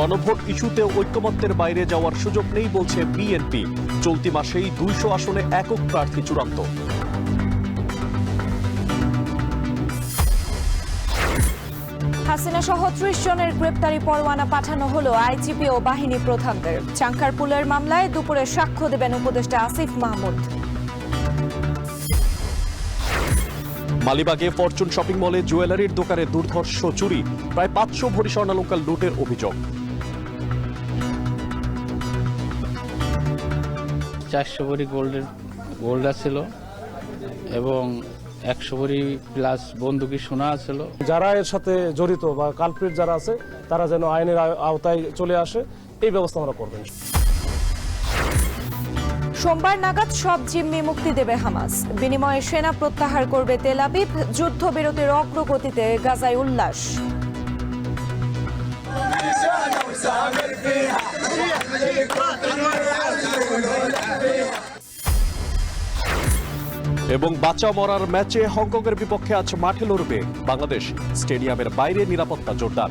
গণভোট ইস্যুতে ঐকমত্যের বাইরে যাওয়ার সুযোগ নেই বলছে বিএনপি। চলতি মাসেই 200 আসনে একক প্রার্থী চূড়ান্ত। হাসিনা সহ 30 জনের গ্রেপ্তারি পরোয়ানা পাঠানো হলো আইজিপি ও বাহিনী প্রধানদের। চাঙ্কারপুলের মামলায় দুপুরে সাক্ষ্য দেবেন উপদেষ্টা আসিফ মাহমুদ। মালিবাগে ফরচুন শপিং মলে জুয়েলারির দোকানে দুর্ধর্ষ চুরি, প্রায় 500 ভরি স্বর্ণালংকার লুটের অভিযোগ। 400 ভরি গোল্ড ছিল এবং 100 ভরি প্লাস বন্দুকি সোনা ছিল। যারা এর সাথে জড়িত বা কালপ্রিট যারা আছে তারা যেন আইনের আওতায় চলে আসে, এই ব্যবস্থা আমরা করবেন। সোমবার নাগাদ সব জিম্মি মুক্তি দেবে হামাস। বিনিময়ে সেনা প্রত্যাহার করবে তেল আবিব। যুদ্ধবিরতির অগ্রগতিতে গাজায় উল্লাস। এবং বাঁচা মরার ম্যাচে হংকংয়ের বিপক্ষে আজ মাঠে লড়বে বাংলাদেশ। স্টেডিয়ামের বাইরে নিরাপত্তা জোরদার।